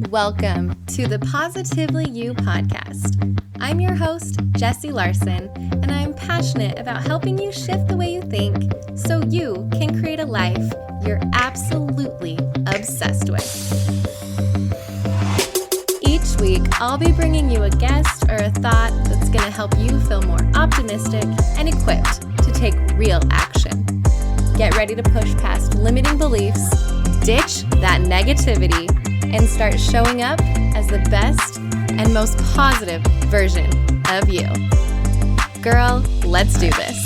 Welcome to the Positively You podcast. I'm your host, Jessie Larson, and I'm passionate about helping you shift the way you think so you can create a life you're absolutely obsessed with. Each week, I'll be bringing you a guest or a thought that's going to help you feel more optimistic and equipped to take real action. Get ready to push past limiting beliefs, ditch that negativity, and start showing up as the best and most positive version of you. Girl, let's do this.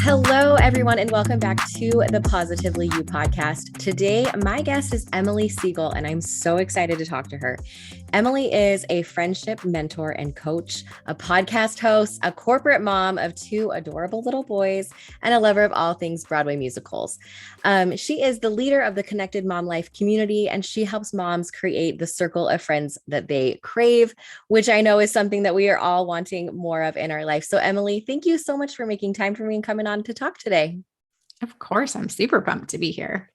Hello, everyone, and welcome back to the Positively You podcast. Today, my guest is Emily Siegel, and I'm so excited to talk to her. Emily is a friendship mentor and coach, a podcast host, a corporate mom of two adorable little boys, and a lover of all things Broadway musicals. She is the leader of the Connected Mom Life community, and she helps moms create the circle of friends that they crave, which I know is something that we are all wanting more of in our life. So, Emily, thank you so much for making time for me and coming on to talk today. Of course, I'm super pumped to be here.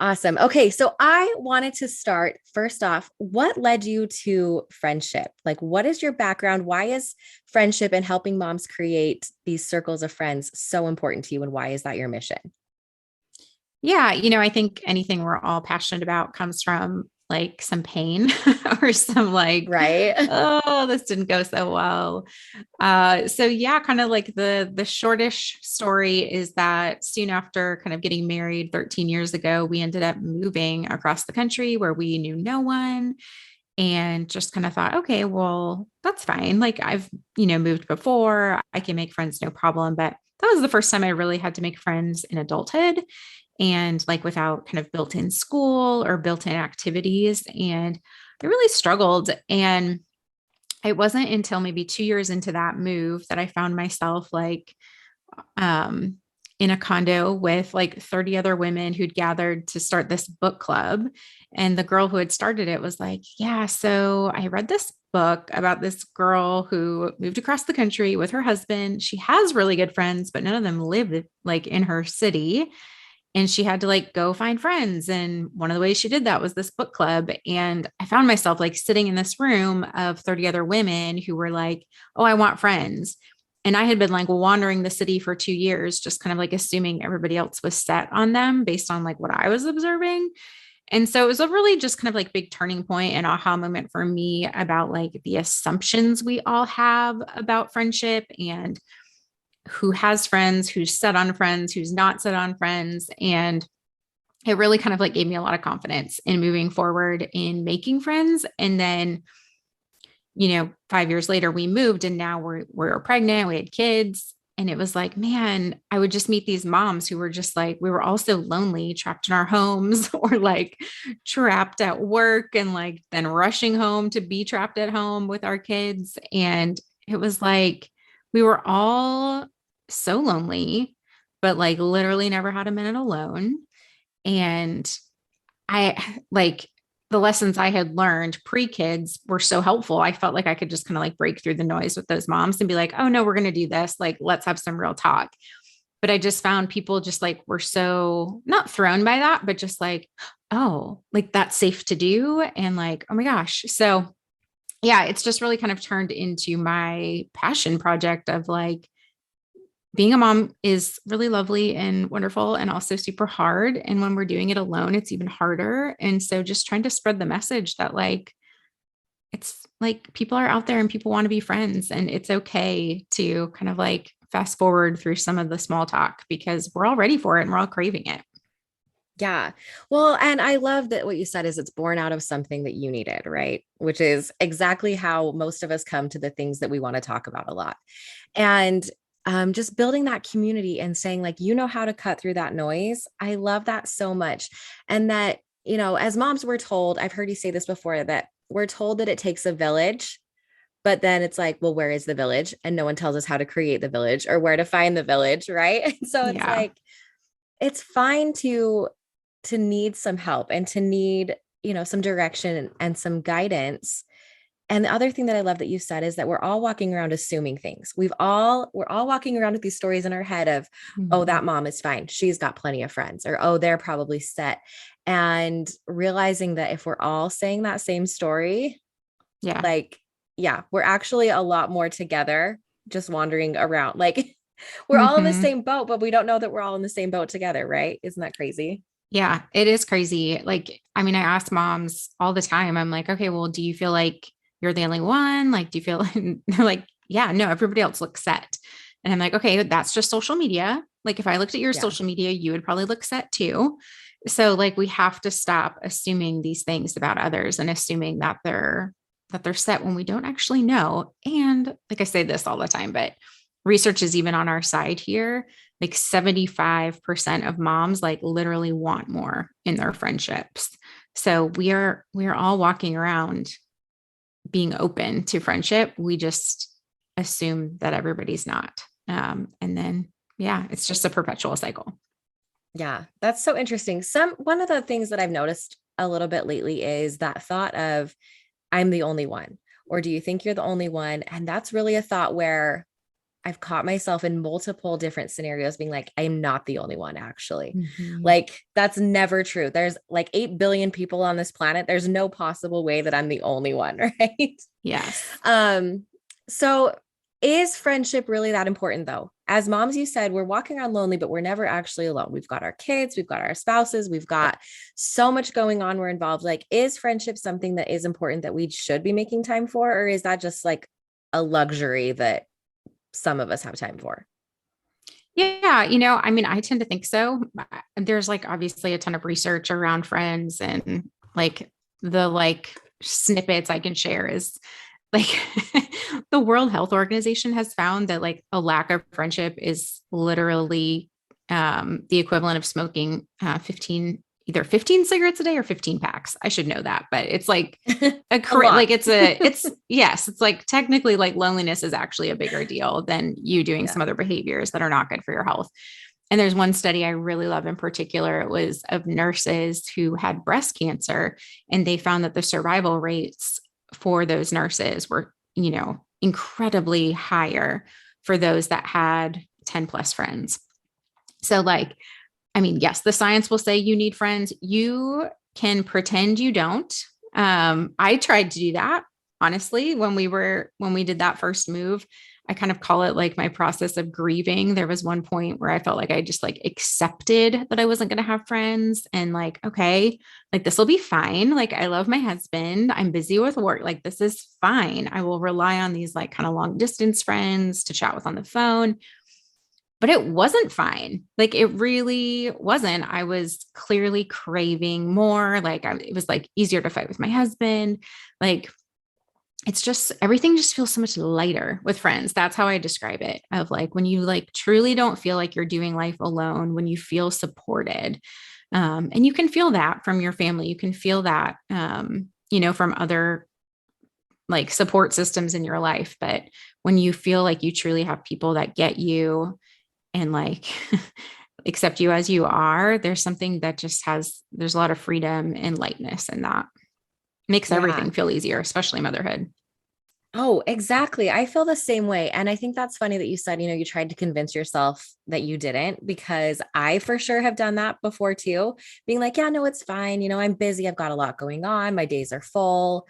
Awesome. Okay. So I wanted to start first off, what led you to friendship? Like, what is your background? Why is friendship and helping moms create these circles of friends so important to you? And why is that your mission? Yeah. I think anything we're all passionate about comes from like some pain or some right. Oh, this didn't go so well. So yeah, kind of like the shortish story is that soon after kind of getting married 13 years ago, we ended up moving across the country where we knew no one and just kind of thought, okay, well, that's fine. Like I've, moved before, I can make friends, no problem. But that was the first time I really had to make friends in adulthood and like without kind of built-in school or built-in activities. And I really struggled. And it wasn't until maybe 2 years into that move that I found myself like in a condo with like 30 other women who'd gathered to start this book club. And the girl who had started it was like, yeah, so I read this book about this girl who moved across the country with her husband. She has really good friends, but none of them live like in her city. And she had to like go find friends. And one of the ways she did that was this book club. And I found myself like sitting in this room of 30 other women who were like, oh, I want friends. And I had been like wandering the city for 2 years, just kind of like assuming everybody else was set on them based on like what I was observing. And so it was a really just kind of like big turning point and aha moment for me about like the assumptions we all have about friendship and who has friends, who's set on friends, who's not set on friends. And it really kind of like gave me a lot of confidence in moving forward in making friends. And then, 5 years later, we moved and now we're pregnant, we had kids. And it was like, man, I would just meet these moms who were just like, we were all so lonely, trapped in our homes or like trapped at work and like then rushing home to be trapped at home with our kids. And it was like, we were all so lonely, but like literally never had a minute alone. And I like the lessons I had learned pre-kids were so helpful. I felt like I could just kind of like break through the noise with those moms and be like, oh no, we're going to do this. Like, let's have some real talk. But I just found people just like were so not thrown by that, but just like, oh, like that's safe to do. And like, oh my gosh. So yeah, it's just really kind of turned into my passion project of like being a mom is really lovely and wonderful and also super hard. And when we're doing it alone, it's even harder. And so just trying to spread the message that like, it's like people are out there and people want to be friends and it's okay to kind of like fast forward through some of the small talk because we're all ready for it and we're all craving it. Yeah. Well, and I love that what you said is it's born out of something that you needed, right? Which is exactly how most of us come to the things that we want to talk about a lot. And just building that community and saying like, how to cut through that noise. I love that so much. And that, as moms, we're told, I've heard you say this before, that we're told that it takes a village, but then it's like, well, where is the village? And no one tells us how to create the village or where to find the village. Right. And so it's like, it's fine to need some help and to need, some direction and some guidance. And the other thing that I love that you said is that we're all walking around assuming things. We're all walking around with these stories in our head of, oh, Mhm. that mom is fine. She's got plenty of friends, or oh, they're probably set. And realizing that if we're all saying that same story, Yeah. like, yeah, we're actually a lot more together, just wandering around. Like we're all in the Hmm. same boat, but we don't know that we're all in the same boat together, right? Isn't that crazy? Yeah, it is crazy. Like, I mean, I ask moms all the time. I'm like, okay, well, do you feel like you're the only one? Like, do you feel and they're like, yeah, no, everybody else looks set. And I'm like, okay, that's just social media. Like, if I looked at your Yeah. social media, you would probably look set too. So, like, we have to stop assuming these things about others and assuming that they're set when we don't actually know. And like I say this all the time, but research is even on our side here. Like 75% of moms like literally want more in their friendships. So we are all walking around being open to friendship. We just assume that everybody's not. And then yeah, it's just a perpetual cycle. Yeah, that's so interesting. One of the things that I've noticed a little bit lately is that thought of I'm the only one, or do you think you're the only one? And that's really a thought where I've caught myself in multiple different scenarios being like, I'm not the only one, actually. Mhm. Like, that's never true. There's like 8 billion people on this planet. There's no possible way that I'm the only one, right? Yes. Um, so is friendship really that important though? As moms, you said we're walking around lonely, but we're never actually alone. We've got our kids, we've got our spouses, we've got so much going on. We're involved. Like, is friendship something that is important that we should be making time for? Or is that just like a luxury that some of us have time for? Yeah, I mean, I tend to think so. There's like obviously a ton of research around friends and like snippets I can share is like the World Health Organization has found that like a lack of friendship is literally the equivalent of smoking 15 cigarettes a day or 15 packs. I should know that, but it's like A lot. it's yes, it's like technically like loneliness is actually a bigger deal than you doing Yeah. some other behaviors that are not good for your health. And there's one study I really love in particular. It was of nurses who had breast cancer, and they found that the survival rates for those nurses were, incredibly higher for those that had 10 plus friends. So, like, I mean, yes, the science will say you need friends. You can pretend you don't. I tried to do that, honestly, when we did that first move. I kind of call it like my process of grieving. There was one point where I felt like I just like accepted that I wasn't going to have friends and like, okay, like this will be fine. Like I love my husband. I'm busy with work. Like this is fine. I will rely on these like kind of long distance friends to chat with on the phone, but it wasn't fine. Like it really wasn't. I was clearly craving more. It was like easier to fight with my husband. Like it's just everything just feels so much lighter with friends. That's how I describe it. Of like when you like truly don't feel like you're doing life alone, when you feel supported. And you can feel that from your family. You can feel that, from other like support systems in your life. But when you feel like you truly have people that get you and like accept you as you are, there's something that there's a lot of freedom and lightness in that. Makes Yeah. everything feel easier, especially motherhood. Oh, exactly. I feel the same way. And I think that's funny that you said, you tried to convince yourself that you didn't, because I for sure have done that before too, being like, yeah, no, it's fine. I'm busy. I've got a lot going on. My days are full.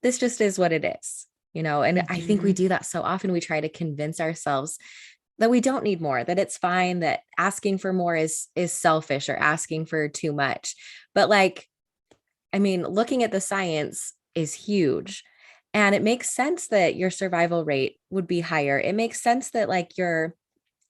This just is what it is, and I think we Mhm. do that so often. We try to convince ourselves that we don't need more, that it's fine, that asking for more is selfish or asking for too much. But like, I mean, looking at the science is huge. And it makes sense that your survival rate would be higher. It makes sense that like your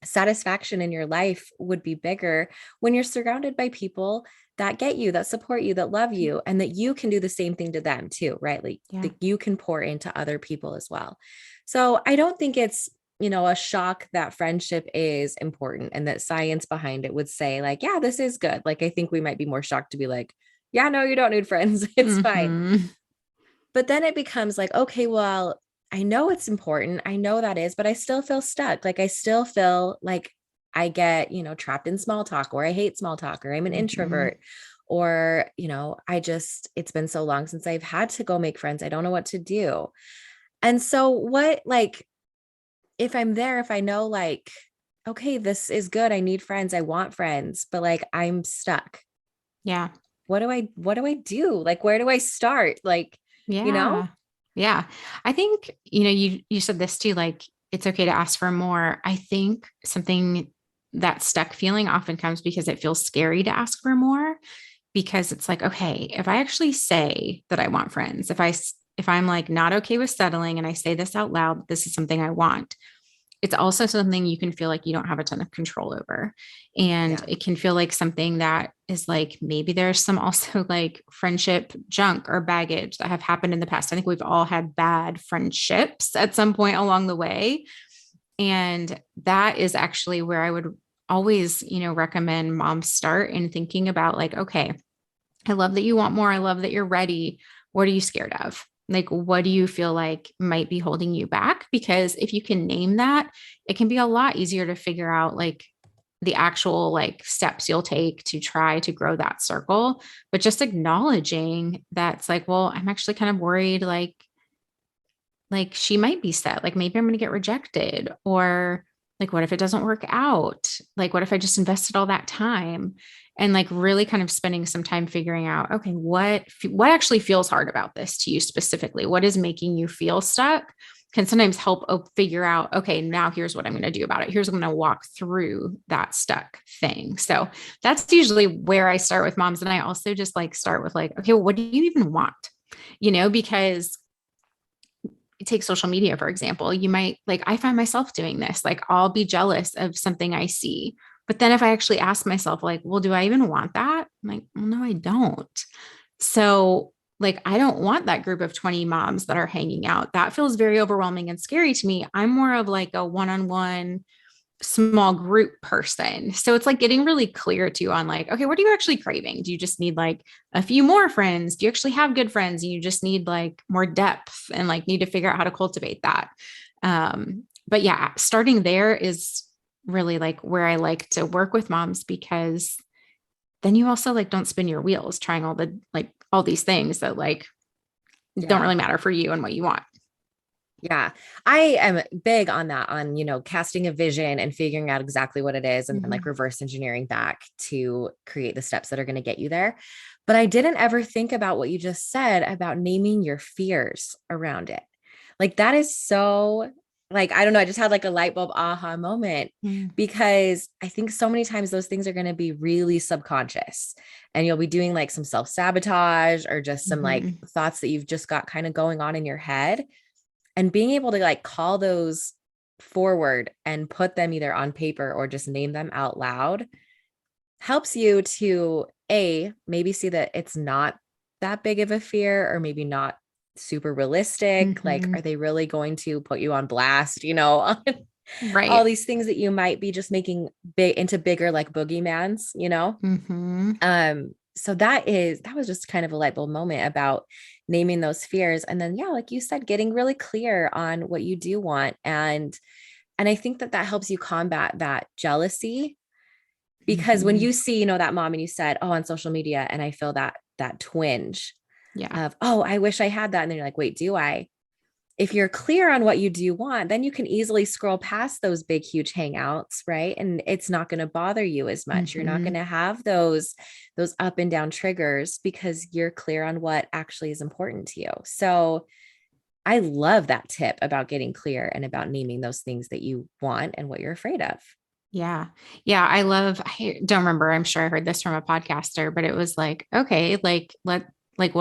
satisfaction in your life would be bigger when you're surrounded by people that get you, that support you, that love you, and that you can do the same thing to them too, right? Like Yeah. that you can pour into other people as well. So I don't think it's, a shock that friendship is important and that science behind it would say, like, yeah, this is good. Like, I think we might be more shocked to be like, yeah, no, you don't need friends. It's fine. Mhm. But then it becomes like, okay, well, I know it's important. I know that is, but I still feel stuck. Like I still feel like I get, trapped in small talk, or I hate small talk, or I'm an Mhm. introvert, or, it's been so long since I've had to go make friends. I don't know what to do. And so if I'm there, if I know okay, this is good. I need friends. I want friends, but I'm stuck. Yeah. What do I do? Where do I start? You know? Yeah. Yeah. I think, you said this too, like it's okay to ask for more. I think something that stuck feeling often comes because it feels scary to ask for more, because it's like, okay, if I actually say that I want friends, if I'm like not okay with settling and I say this out loud, this is something I want, it's also something you can feel like you don't have a ton of control over. And Yeah. it can feel like something that is like, maybe there's some also like friendship junk or baggage that have happened in the past. I think we've all had bad friendships at some point along the way. And that is actually where I would always, recommend moms start in thinking about like, okay, I love that you want more. I love that you're ready. What are you scared of? Like, what do you feel like might be holding you back? Because if you can name that, it can be a lot easier to figure out like the actual like steps you'll take to try to grow that circle. But just acknowledging that's like, well, I'm actually kind of worried like she might be set, like maybe I'm going to get rejected, or like what if it doesn't work out, like what if I just invested all that time, and like really kind of spending some time figuring out, okay, what actually feels hard about this to you specifically, what is making you feel stuck, can sometimes help figure out, okay, now here's what I'm going to do about it, here's what I'm going to walk through that stuck thing. So that's usually where I start with moms. And I also just like start with like, okay, well, what do you even want, because take social media, for example, you might like, I find myself doing this, like I'll be jealous of something I see. But then if I actually ask myself, like, well, do I even want that? I'm like, well, no, I don't. So like, I don't want that group of 20 moms that are hanging out. That feels very overwhelming and scary to me. I'm more of like a one-on-one small group person. So it's like getting really clear too on like, okay, what are you actually craving? Do you just need like a few more friends? Do you actually have good friends and you just need like more depth and like need to figure out how to cultivate that? But yeah, starting there is really like where I like to work with moms, because then you also like don't spin your wheels trying all these things that like don't Yeah. really matter for you and what you want. Yeah. I am big on that, on, casting a vision and figuring out exactly what it is, and then like Mhm. reverse engineering back to create the steps that are going to get you there. But I didn't ever think about what you just said about naming your fears around it. Like that is so, I don't know, I just had like a light bulb aha moment, Mm. because I think so many times those things are going to be really subconscious, and you'll be doing like some self-sabotage or just some like Mhm. thoughts that you've just got kind of going on in your head, and being able to like call those forward and put them either on paper or just name them out loud helps you to maybe see that it's not that big of a fear, or maybe not super realistic. Like, are Mhm. they really going to put you on blast, on all Right. these things that you might be just making big into bigger like boogeymans? Mhm. So that was just kind of a light bulb moment about naming those fears. And then, yeah, like you said, getting really clear on what you do want. And I think that helps you combat that jealousy, because when Mhm. you see, that mom, and you said, oh, on social media, and I feel that twinge Yeah. of, oh, I wish I had that. And then you're like, wait, do I? If you're clear on what you do want, then you can easily scroll past those big, huge hangouts, right? And it's not going to bother you as much. You're not going Mhm. to have those up and down triggers, because you're clear on what actually is important to you. So I love that tip about getting clear and about naming those things that you want and what you're afraid of. Yeah. Yeah. I don't remember. I'm sure I heard this from a podcaster, but it was like, okay, what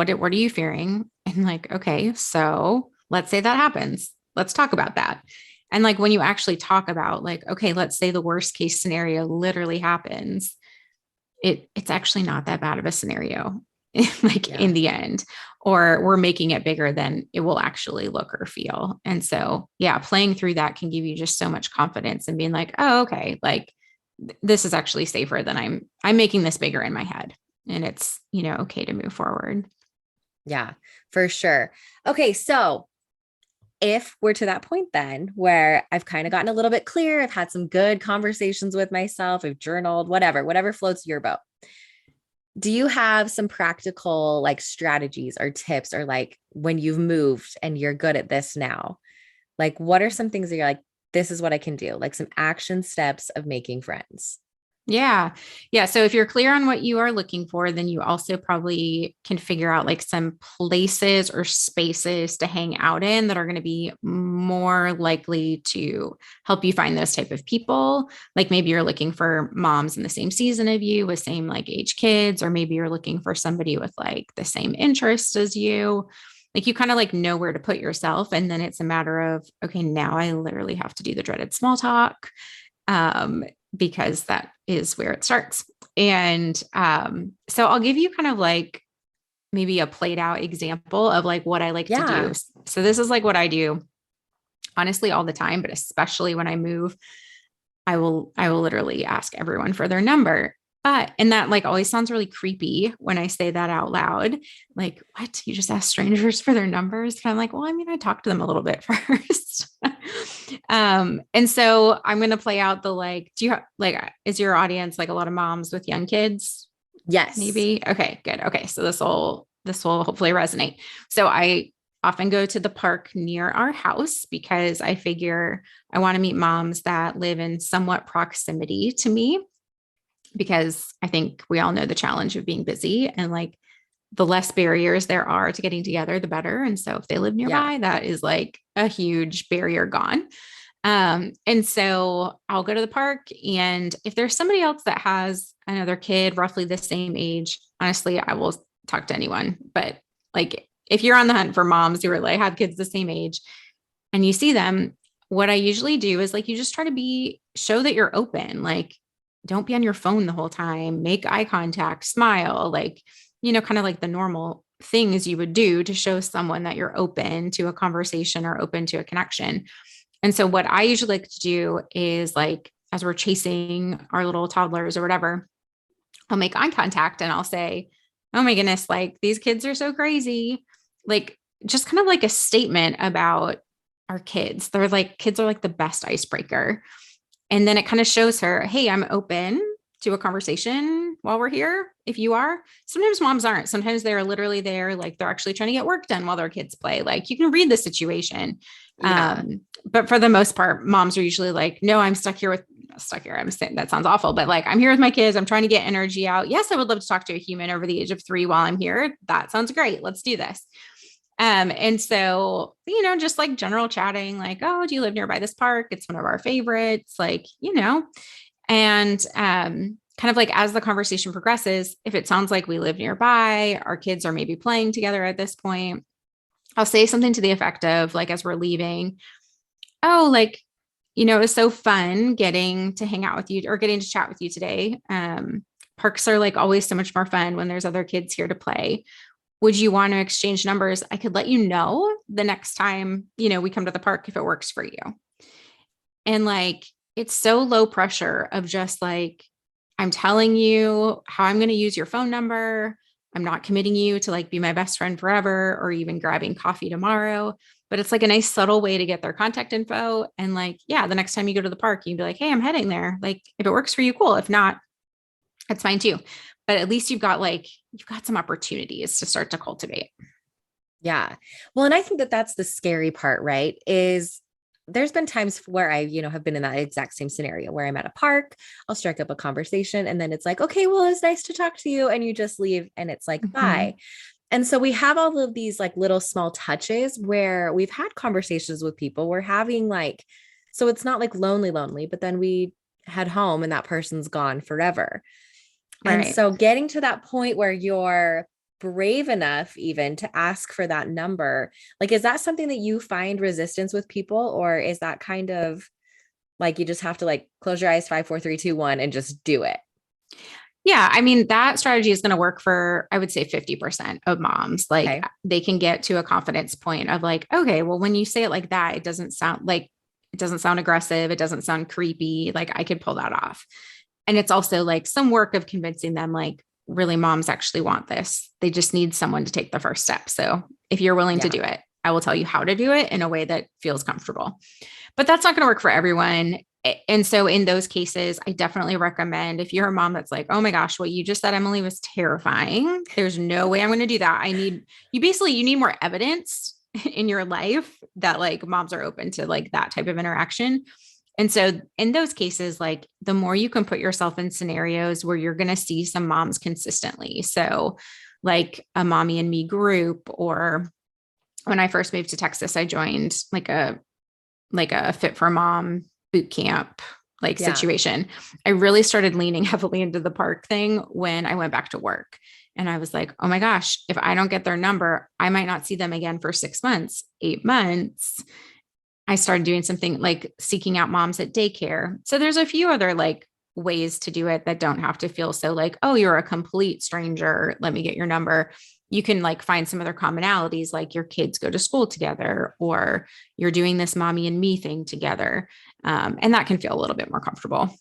are you fearing? And like, okay, so let's say that happens. Let's talk about that. And like, when you actually talk about like, okay, let's say the worst case scenario literally happens, it's actually not that bad of a scenario like Yeah. in the end, or we're making it bigger than it will actually look or feel. And so yeah, playing through that can give you just so much confidence and being like, oh, okay, like this is actually safer than I'm making this bigger in my head, and it's okay to move forward. Yeah, for sure. Okay, so if we're to that point then where I've kind of gotten a little bit clear, I've had some good conversations with myself, I've journaled, whatever floats your boat. Do you have some practical like strategies or tips or like when you've moved and you're good at this now? Like, what are some things that you're like, this is what I can do? Like some action steps of making friends. Yeah. Yeah. So if you're clear on what you are looking for, then you also probably can figure out like some places or spaces to hang out in that are going to be more likely to help you find those type of people. Like maybe you're looking for moms in the same season of you with same like age kids, or maybe you're looking for somebody with like the same interests as you. Like you kind of like know where to put yourself. And then it's a matter of, okay, now I literally have to do the dreaded small talk. Um, because that is where it starts. And so I'll give you kind of like maybe a played out example of like what I like to do. Yeah. So this is like what I do honestly all the time, but especially when I move, I will literally ask everyone for their number. But and that like always sounds really creepy when I say that out loud. Like, what? You just ask strangers for their numbers? But I'm like, well, I mean, I talked to them a little bit first. And so I'm gonna play out the like, do you like is your audience like a lot of moms with young kids? Yes. Maybe. Okay, good. Okay. So this will hopefully resonate. So I often go to the park near our house because I figure I want to meet moms that live in somewhat proximity to me, because I think we all know the challenge of being busy, and like the less barriers there are to getting together, the better. And so if they live Yeah. nearby, that is like a huge barrier gone. And so I'll go to the park, and if there's somebody else that has another kid roughly the same age, honestly, I will talk to anyone. But like if you're on the hunt for moms who are like have kids the same age and you see them, what I usually do is like you just try to show that you're open. Like don't be on your phone the whole time, make eye contact, smile, like, kind of like the normal things you would do to show someone that you're open to a conversation or open to a connection. And so what I usually like to do is like, as we're chasing our little toddlers or whatever, I'll make eye contact and I'll say, oh my goodness, like these kids are so crazy. Like just kind of like a statement about our kids. They're like, kids are like the best icebreaker. And then it kind of shows her, hey, I'm open to a conversation while we're here. If you are, sometimes moms aren't. Sometimes they're literally there, like they're actually trying to get work done while their kids play. Like you can read the situation. Yeah. But for the most part, moms are usually like, no, I'm stuck here. I'm saying that sounds awful, but like, I'm here with my kids. I'm trying to get energy out. Yes, I would love to talk to a human over the age of 3 while I'm here. That sounds great. Let's do this. And so, just like general chatting, like, oh, do you live nearby this park? It's one of our favorites, like, and kind of like as the conversation progresses, if it sounds like we live nearby, our kids are maybe playing together at this point, I'll say something to the effect of like, as we're leaving, oh, like, it was so fun getting to hang out with you or getting to chat with you today. Parks are like always so much more fun when there's other kids here to play. Would you want to exchange numbers? I could let you know the next time, we come to the park if it works for you. And like, it's so low pressure of just like, I'm telling you how I'm going to use your phone number. I'm not committing you to like be my best friend forever or even grabbing coffee tomorrow, but it's like a nice subtle way to get their contact info. And like, yeah, the next time you go to the park, you can be like, hey, I'm heading there. Like if it works for you, cool. If not, that's fine too. But at least you've got some opportunities to start to cultivate. Yeah. Well, and I think that that's the scary part, right? Is there's been times where I, have been in that exact same scenario where I'm at a park, I'll strike up a conversation and then it's like, okay, well, it's nice to talk to you. And you just leave and it's like, Mm-hmm. bye. And so we have all of these like little small touches where we've had conversations with people. We're having like, so it's not like lonely, but then we head home and that person's gone forever. And Right. so getting to that point where you're brave enough even to ask for that number, like, is that something that you find resistance with people, or is that kind of like you just have to like close your eyes, 5, 4, 3, 2, 1, and just do it? Yeah. I mean, that strategy is going to work for, I would say 50% of moms. Like Okay. they can get to a confidence point of like, okay, well, when you say it like that, it doesn't sound aggressive. It doesn't sound creepy. Like I could pull that off. And it's also like some work of convincing them, like, really, moms actually want this. They just need someone to take the first step. So if you're willing to Yeah. do it, I will tell you how to do it in a way that feels comfortable. But that's not going to work for everyone. And so in those cases, I definitely recommend, if you're a mom that's like, oh my gosh, what you just said, Emily, was terrifying. There's no way I'm going to do that. You need more evidence in your life that like moms are open to like that type of interaction. And so in those cases, like the more you can put yourself in scenarios where you're going to see some moms consistently. So like a mommy and me group, or when I first moved to Texas, I joined like a fit for mom boot camp like Yeah. situation. I really started leaning heavily into the park thing when I went back to work. And I was like, oh my gosh, if I don't get their number, I might not see them again for 6 months, 8 months. I started doing something like seeking out moms at daycare. So there's a few other like ways to do it that don't have to feel so like, oh, you're a complete stranger. Let me get your number. You can like find some other commonalities, like your kids go to school together, or you're doing this mommy and me thing together. And that can feel a little bit more comfortable.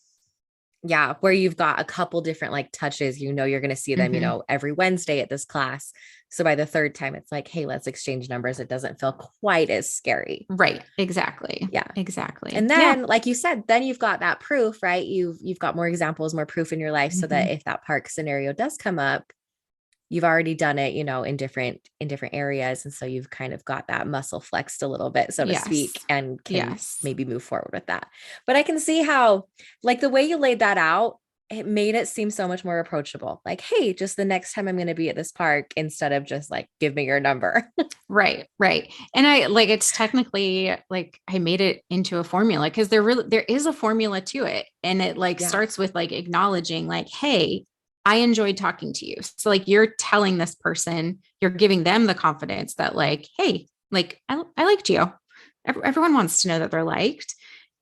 Yeah, where you've got a couple different like touches, you're going to see them, Mm-hmm. every Wednesday at this class. So by the third time, it's like, hey, let's exchange numbers. It doesn't feel quite as scary. Right. Exactly. Yeah. Exactly. And Yeah. then, like you said, then you've got that proof, right? You've got more examples, more proof in your life, so that Mm-hmm. if that park scenario does come up, you've already done it, in different areas. And so you've kind of got that muscle flexed a little bit, so to Yes. speak, and can Yes. maybe move forward with that. But I can see how, like, the way you laid that out, it made it seem so much more approachable. Like, hey, just the next time I'm going to be at this park, instead of just like, give me your number. Right, right. And I like, it's technically like I made it into a formula, because there is a formula to it. And it like Yeah. starts with like acknowledging like, hey, I enjoyed talking to you. So like you're telling this person, you're giving them the confidence that like, hey, like I liked you. Everyone wants to know that they're liked.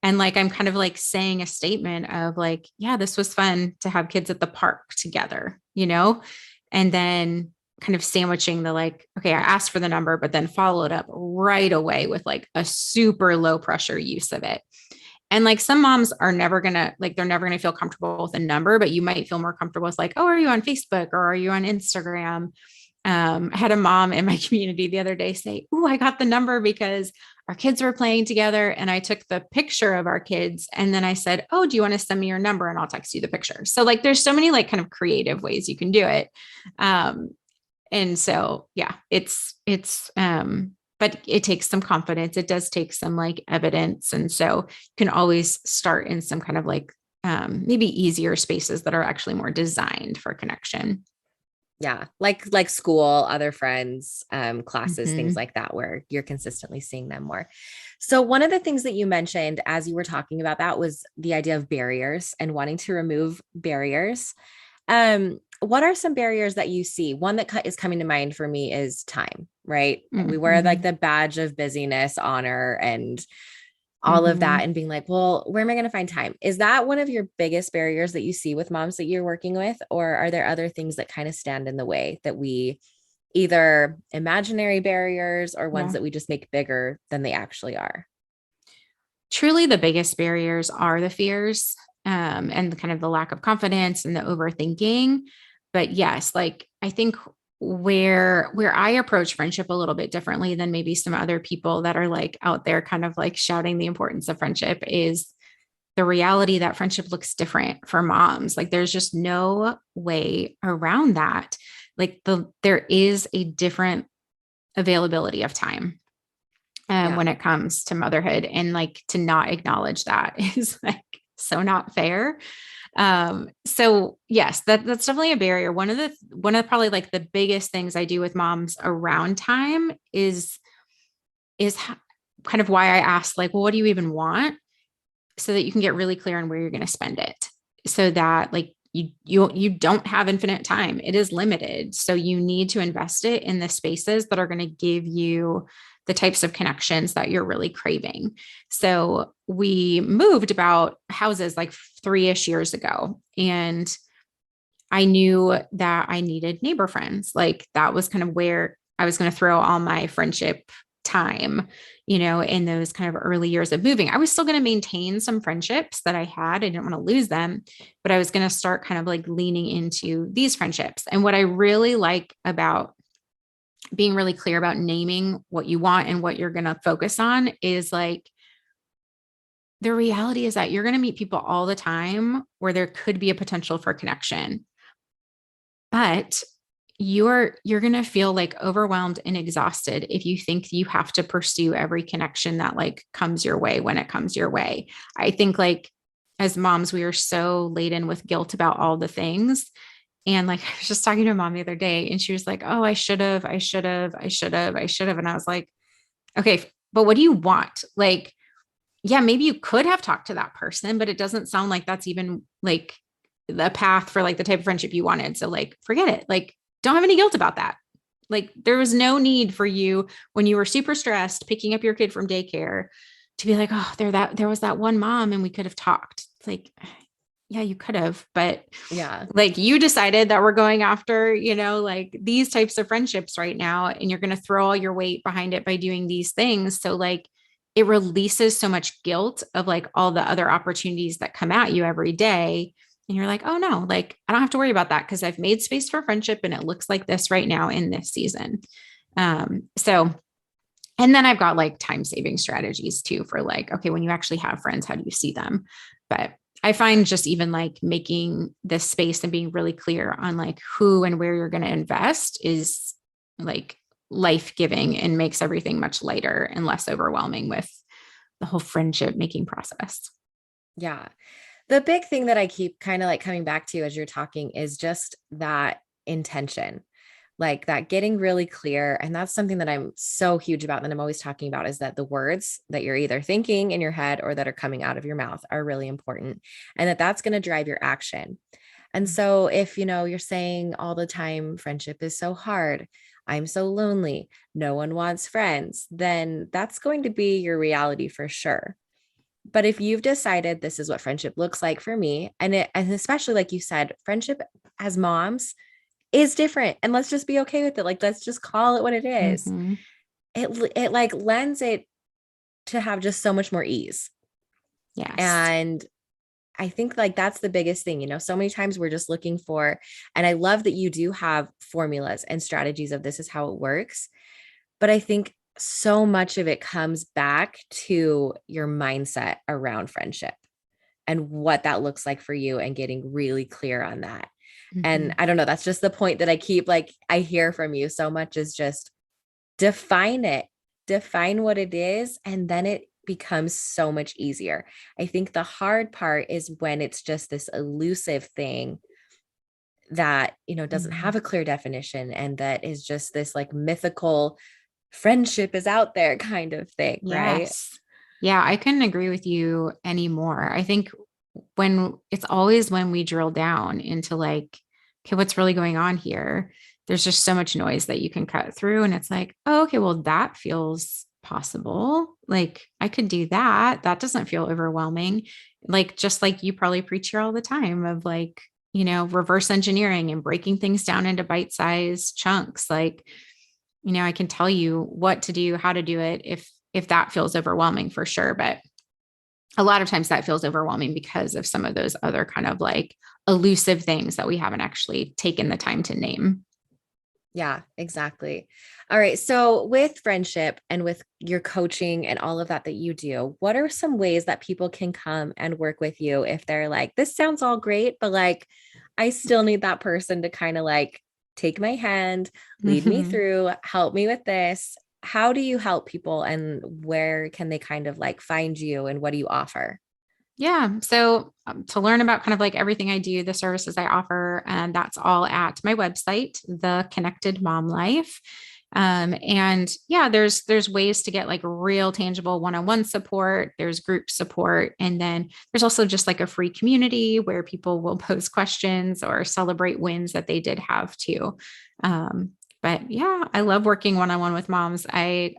And like I'm kind of like saying a statement of like, yeah, this was fun to have kids at the park together, and then kind of sandwiching the like, okay, I asked for the number, but then followed up right away with like a super low pressure use of it. And like some moms are never gonna like, they're never gonna feel comfortable with a number, but you might feel more comfortable with like, oh, are you on Facebook or are you on Instagram? I had a mom in my community the other day say, oh, I got the number because our kids were playing together. And I took the picture of our kids. And then I said, oh, do you want to send me your number? And I'll text you the picture. So like, there's so many like kind of creative ways you can do it. Um, and so, yeah, but it takes some confidence. It does take some like evidence. And so you can always start in some kind of like, maybe easier spaces that are actually more designed for connection. Yeah. Like school, other friends, classes, things Mm-hmm. like that, where you're consistently seeing them more. So one of the things that you mentioned as you were talking about that was the idea of barriers and wanting to remove barriers. What are some barriers that you see? One that is coming to mind for me is time, right? We wear like Mm-hmm. the badge of busyness, honor, and all of that, Mm-hmm. and being like, well, where am I going to find time? Is that one of your biggest barriers that you see with moms that you're working with? Or are there other things that kind of stand in the way, that we either imaginary barriers or ones Yeah. that we just make bigger than they actually are? Truly, the biggest barriers are the fears, and the kind of the lack of confidence and the overthinking. But yes, like I think where I approach friendship a little bit differently than maybe some other people that are like out there kind of like shouting the importance of friendship is the reality that friendship looks different for moms. Like there's just no way around that. Like there is a different availability of time, Yeah. when it comes to motherhood, and like to not acknowledge that is like so not fair. So yes, that's definitely a barrier. One of probably like the biggest things I do with moms around time is kind of why I ask like, well, what do you even want? So that you can get really clear on where you're going to spend it, so that like you don't have infinite time. It is limited. So you need to invest it in the spaces that are going to give you the types of connections that you're really craving. So we moved about houses like 3-ish years ago, and I knew that I needed neighbor friends. Like that was kind of where I was going to throw all my friendship time, in those kind of early years of moving. I was still going to maintain some friendships that I had. I didn't want to lose them, but I was going to start kind of like leaning into these friendships. And what I really like about being really clear about naming what you want and what you're going to focus on is like, the reality is that you're going to meet people all the time where there could be a potential for connection, but you're going to feel like overwhelmed and exhausted if you think you have to pursue every connection that like comes your way when it comes your way. I think like as moms, we are so laden with guilt about all the things. And like, I was just talking to a mom the other day and she was like, oh, I should have, I should have, I should have, I should have. And I was like, okay, but what do you want? Like, yeah, maybe you could have talked to that person, but it doesn't sound like that's even like the path for like the type of friendship you wanted. So like, forget it. Like, don't have any guilt about that. Like, there was no need for you when you were super stressed picking up your kid from daycare to be like, oh, there was that one mom and we could have talked. It's like, yeah, you could have, but Yeah. like you decided that we're going after, like these types of friendships right now, and you're going to throw all your weight behind it by doing these things. So like it releases so much guilt of like all the other opportunities that come at you every day. And you're like, oh no, like I don't have to worry about that because I've made space for friendship and it looks like this right now in this season. So, and then I've got like time saving strategies too for like, okay, when you actually have friends, how do you see them? But I find just even like making this space and being really clear on like who and where you're going to invest is like life giving and makes everything much lighter and less overwhelming with the whole friendship making process. Yeah. The big thing that I keep kind of like coming back to as you're talking is just that intention, like that getting really clear. And that's something that I'm so huge about that I'm always talking about is that the words that you're either thinking in your head or that are coming out of your mouth are really important and that's going to drive your action. And so if, you're saying all the time, friendship is so hard, I'm so lonely, no one wants friends, then that's going to be your reality for sure. But if you've decided this is what friendship looks like for me, and especially like you said, friendship as moms is different, and let's just be okay with it. Like, let's just call it what it is. Mm-hmm. It like lends it to have just so much more ease. Yes. And I think like that's the biggest thing, so many times we're just looking for, and I love that you do have formulas and strategies of this is how it works. But I think so much of it comes back to your mindset around friendship and what that looks like for you and getting really clear on that. Mm-hmm. And I don't know, that's just the point that I keep like, I hear from you so much is just define it, define what it is, and then it becomes so much easier. I think the hard part is when it's just this elusive thing that, doesn't Mm-hmm. have a clear definition and that is just this like mythical friendship is out there kind of thing, right? Yes. Yeah, I couldn't agree with you anymore. I think it's always when we drill down into like, okay, what's really going on here? There's just so much noise that you can cut through. And it's like, oh, okay, well, that feels possible. Like I could do that. That doesn't feel overwhelming. Like, just like you probably preach here all the time of like, reverse engineering and breaking things down into bite-sized chunks. Like, I can tell you what to do, how to do it if that feels overwhelming for sure. But a lot of times that feels overwhelming because of some of those other kind of like elusive things that we haven't actually taken the time to name. Yeah, exactly. All right. So with friendship and with your coaching and all of that you do, what are some ways that people can come and work with you if they're like, this sounds all great, but like, I still need that person to kind of like take my hand, lead me Mm-hmm. through, help me with this. How do you help people and where can they kind of like find you and what do you offer? Yeah. So to learn about kind of like everything I do, the services I offer, and that's all at my website, The Connected Mom Life. And yeah, there's ways to get like real tangible one-on-one support. There's group support. And then there's also just like a free community where people will pose questions or celebrate wins that they did have too. But yeah, I love working one-on-one with moms. And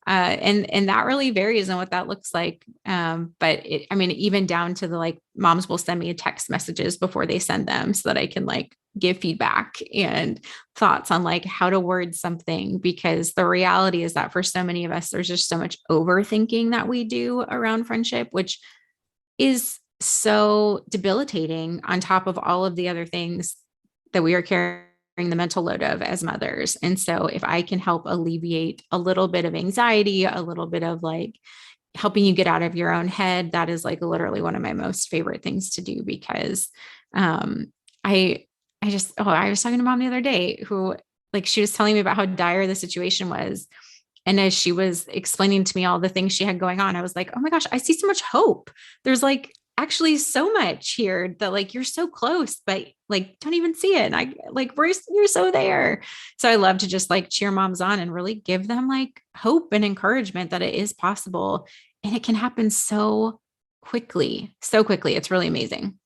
that really varies on what that looks like. But I mean, even down to the like moms will send me text messages before they send them so that I can like give feedback and thoughts on like how to word something, because the reality is that for so many of us, there's just so much overthinking that we do around friendship, which is so debilitating on top of all of the other things that we are carrying the mental load of as mothers. And so if I can help alleviate a little bit of anxiety, a little bit of like helping you get out of your own head, that is like literally one of my most favorite things to do because I I was talking to mom the other day who like she was telling me about how dire the situation was. And as she was explaining to me all the things she had going on, I was like, oh my gosh, I see so much hope. There's like actually so much here that like you're so close, but like don't even see it. And I like you're so there. So I love to just like cheer moms on and really give them like hope and encouragement that it is possible and it can happen so quickly, so quickly. It's really amazing.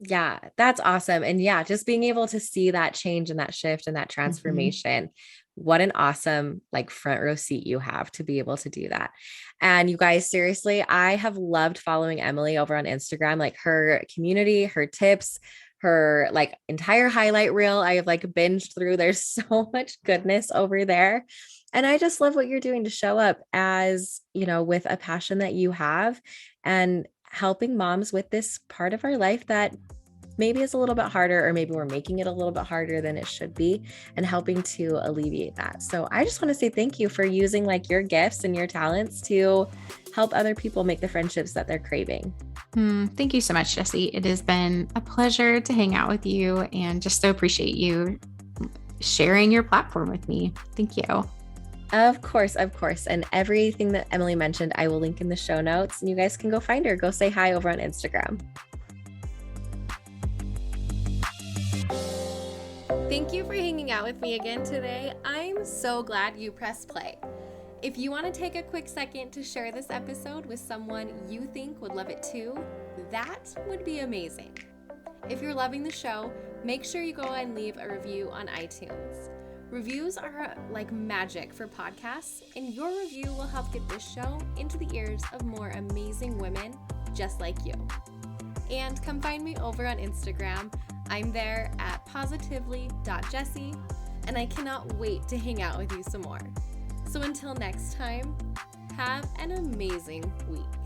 Yeah, that's awesome. And yeah, just being able to see that change and that shift and that Mhm. transformation. What an awesome like front row seat you have to be able to do that. And you guys, seriously, I have loved following Emily over on Instagram, like her community, her tips, her like entire highlight reel. I have like binged through. There's so much goodness over there. And I just love what you're doing to show up as, with a passion that you have and helping moms with this part of our life that maybe is a little bit harder, or maybe we're making it a little bit harder than it should be, and helping to alleviate that. So I just want to say thank you for using like your gifts and your talents to help other people make the friendships that they're craving. Thank you so much, Jesse. It has been a pleasure to hang out with you and just so appreciate you sharing your platform with me. Thank you. Of course, of course. And everything that Emily mentioned, I will link in the show notes, and you guys can go find her. Go say hi over on Instagram. Thank you for hanging out with me again today. I'm so glad you pressed play. If you want to take a quick second to share this episode with someone you think would love it too, that would be amazing. If you're loving the show, make sure you go and leave a review on iTunes. Reviews are like magic for podcasts, and your review will help get this show into the ears of more amazing women just like you. And come find me over on Instagram. I'm there at positively.jessie, and I cannot wait to hang out with you some more. So until next time, have an amazing week.